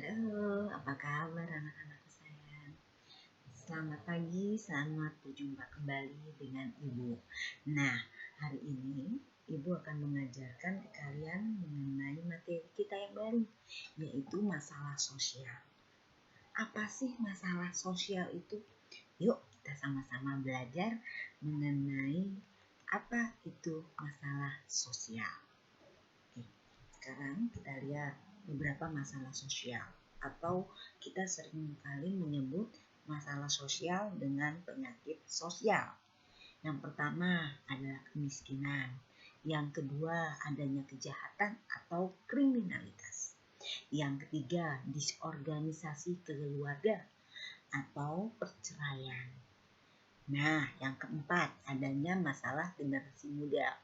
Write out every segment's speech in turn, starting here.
Halo, apa kabar anak-anak sayang? Selamat pagi, selamat berjumpa kembali dengan Ibu. Nah, hari ini Ibu akan mengajarkan ke kalian mengenai materi kita yang baru, yaitu masalah sosial. Apa sih masalah sosial itu? Yuk kita sama-sama belajar mengenai apa itu masalah sosial. Oke, sekarang kita lihat beberapa masalah sosial, atau kita seringkali menyebut masalah sosial dengan penyakit sosial. Yang pertama adalah kemiskinan. Yang kedua adanya kejahatan atau kriminalitas. Yang ketiga disorganisasi keluarga atau perceraian. Nah, yang keempat adanya masalah generasi muda.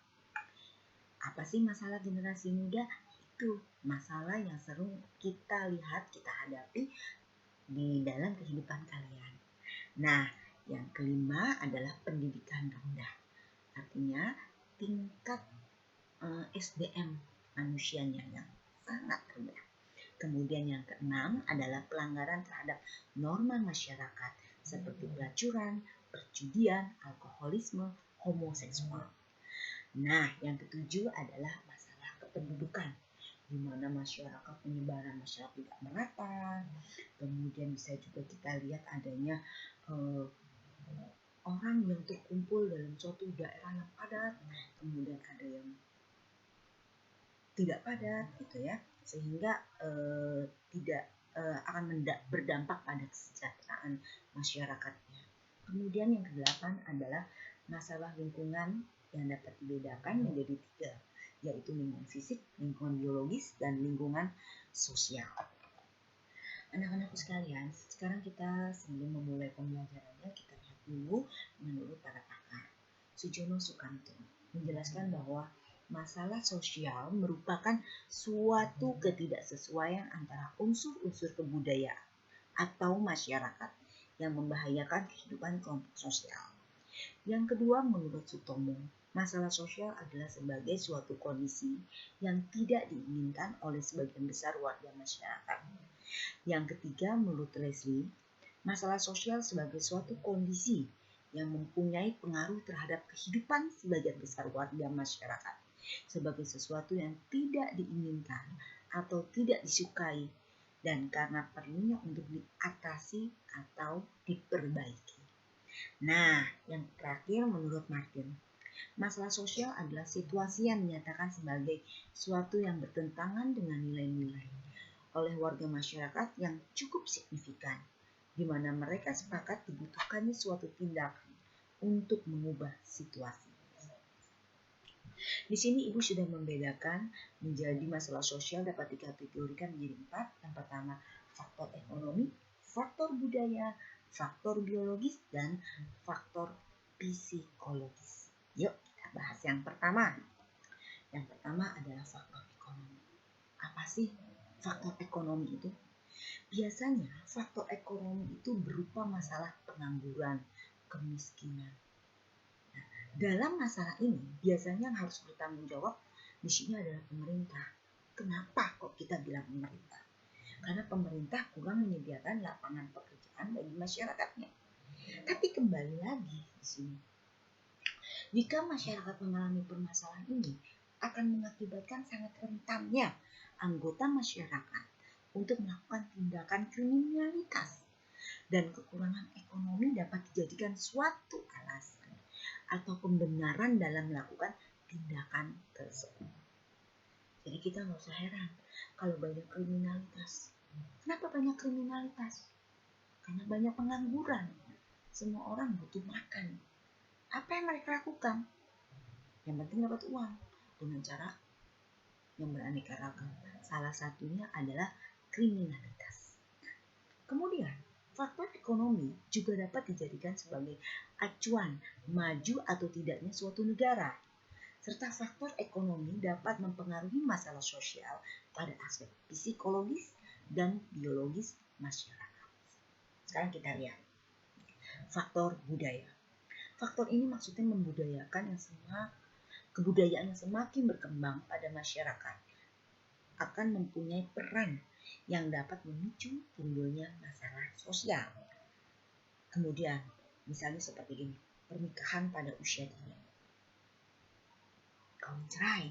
Apa sih masalah generasi muda? Itu masalah yang sering kita lihat, kita hadapi di dalam kehidupan kalian. Nah, yang kelima adalah pendidikan rendah. Artinya tingkat SDM manusianya yang sangat rendah. Kemudian yang keenam adalah pelanggaran terhadap norma masyarakat seperti pelacuran, perjudian, alkoholisme, homoseksual. Nah, yang ketujuh adalah masalah kependudukan, di mana masyarakat penyebaran masyarakat tidak merata. Kemudian bisa juga kita lihat adanya orang yang terkumpul dalam suatu daerah yang padat, kemudian ada yang tidak padat, gitu ya, sehingga tidak akan berdampak pada kesejahteraan masyarakatnya. Kemudian yang kedelapan adalah masalah lingkungan yang dapat dibedakan menjadi tiga, yaitu lingkungan fisik, lingkungan biologis, dan lingkungan sosial. Anak-anakku sekalian, sekarang kita sebelum memulai pembelajarannya, kita lihat dulu menurut para pakar. Sujono Sukanto menjelaskan bahwa masalah sosial merupakan suatu ketidaksesuaian antara unsur-unsur kebudayaan atau masyarakat yang membahayakan kehidupan kelompok sosial. Yang kedua, menurut Sutomo, masalah sosial adalah sebagai suatu kondisi yang tidak diinginkan oleh sebagian besar warga masyarakat. Yang ketiga, menurut Leslie, masalah sosial sebagai suatu kondisi yang mempunyai pengaruh terhadap kehidupan sebagian besar warga masyarakat sebagai sesuatu yang tidak diinginkan atau tidak disukai dan karena perlunya untuk diatasi atau diperbaiki. Nah, yang terakhir menurut Martin, masalah sosial adalah situasi yang dinyatakan sebagai suatu yang bertentangan dengan nilai-nilai oleh warga masyarakat yang cukup signifikan, di mana mereka sepakat dibutuhkannya suatu tindakan untuk mengubah situasi. Di sini Ibu sudah membedakan menjadi masalah sosial dapat dikategorikan menjadi 4. Yang pertama, faktor ekonomi, faktor budaya, faktor biologis, dan faktor psikologis. Yuk, kita bahas yang pertama. Yang pertama adalah faktor ekonomi. Apa sih faktor ekonomi itu? Biasanya faktor ekonomi itu berupa masalah pengangguran, kemiskinan. Nah, dalam masalah ini biasanya yang harus bertanggung jawab di sini adalah pemerintah. Kenapa kok kita bilang pemerintah? Karena pemerintah kurang menyediakan lapangan pekerjaan bagi masyarakatnya. Tapi kembali lagi di sini, jika masyarakat mengalami permasalahan ini, akan mengakibatkan sangat rentannya anggota masyarakat untuk melakukan tindakan kriminalitas, dan kekurangan ekonomi dapat dijadikan suatu alasan atau pembenaran dalam melakukan tindakan tersebut. Jadi kita nggak usah heran kalau banyak kriminalitas. Kenapa banyak kriminalitas? Karena banyak pengangguran. Semua orang butuh makan. Apa yang mereka lakukan? Yang penting dapat uang dengan cara yang beraneka ragam. Salah satunya adalah kriminalitas. Kemudian, faktor ekonomi juga dapat dijadikan sebagai acuan maju atau tidaknya suatu negara. Serta faktor ekonomi dapat mempengaruhi masalah sosial pada aspek psikologis dan biologis masyarakat. Sekarang kita lihat faktor budaya. Faktor ini maksudnya membudayakan kebudayaan yang semakin berkembang pada masyarakat akan mempunyai peran yang dapat memicu timbulnya masalah sosial. Kemudian, misalnya seperti ini, pernikahan pada usia dini, kawin cerai,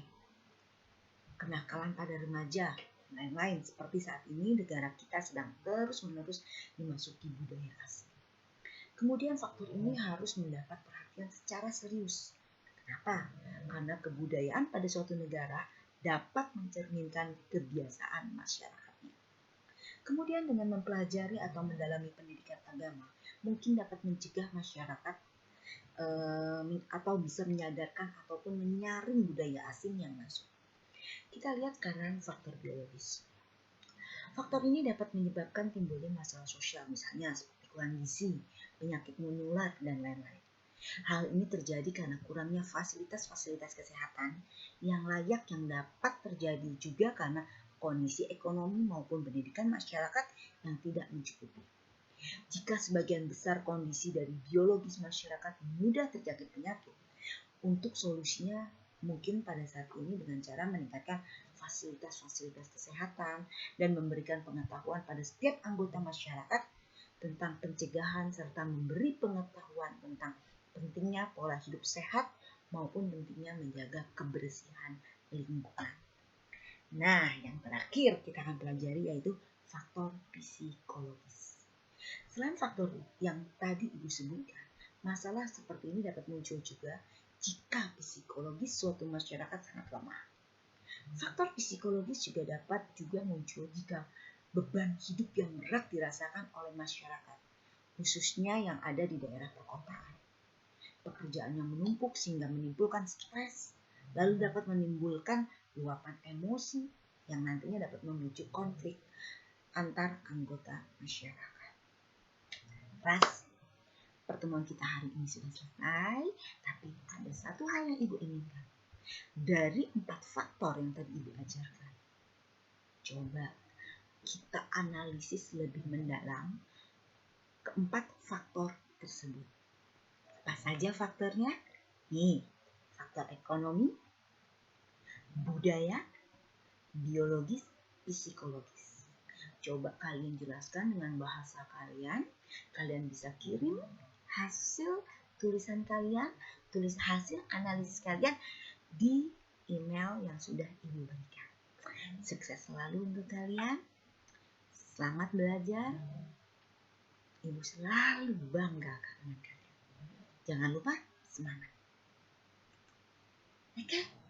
kenakalan pada remaja, dan lain-lain. Seperti saat ini negara kita sedang terus-menerus dimasuki budaya asing. Kemudian faktor ini harus mendapat perhatian secara serius. Kenapa? Karena kebudayaan pada suatu negara dapat mencerminkan kebiasaan masyarakatnya. Kemudian dengan mempelajari atau mendalami pendidikan agama, mungkin dapat mencegah masyarakat atau bisa menyadarkan ataupun menyaring budaya asing yang masuk. Kita lihat sekarang faktor biologis. Faktor ini dapat menyebabkan timbulnya masalah sosial, misalnya seperti kurang gizi, penyakit menular, dan lain-lain. Hal ini terjadi karena kurangnya fasilitas-fasilitas kesehatan yang layak yang dapat terjadi juga karena kondisi ekonomi maupun pendidikan masyarakat yang tidak mencukupi. Jika sebagian besar kondisi dari biologis masyarakat mudah terjangkit penyakit, untuk solusinya mungkin pada saat ini dengan cara meningkatkan fasilitas-fasilitas kesehatan dan memberikan pengetahuan pada setiap anggota masyarakat tentang pencegahan serta memberi pengetahuan tentang pentingnya pola hidup sehat maupun pentingnya menjaga kebersihan lingkungan. Nah, yang terakhir kita akan pelajari yaitu faktor psikologis. Selain faktor yang tadi Ibu sebutkan, masalah seperti ini dapat muncul juga jika psikologis suatu masyarakat sangat lemah. Faktor psikologis juga dapat muncul jika beban hidup yang berat dirasakan oleh masyarakat, khususnya yang ada di daerah perkotaan. Pekerjaan yang menumpuk sehingga menimbulkan stres, lalu dapat menimbulkan luapan emosi yang nantinya dapat memicu konflik antar anggota masyarakat. Ras, pertemuan kita hari ini sudah selesai, tapi ada satu hal yang Ibu inginkan. Dari 4 faktor yang tadi Ibu ajarkan, coba kita analisis lebih mendalam keempat faktor tersebut. Apa saja faktornya? Nih, faktor ekonomi, budaya, biologis, psikologis. Coba kalian jelaskan dengan bahasa kalian. Kalian bisa kirim hasil tulisan kalian, tulis hasil analisis kalian di email yang sudah Ibu berikan. Sukses selalu untuk kalian. Selamat belajar. Ibu selalu bangga dengan kalian. Jangan lupa semangat. Oke?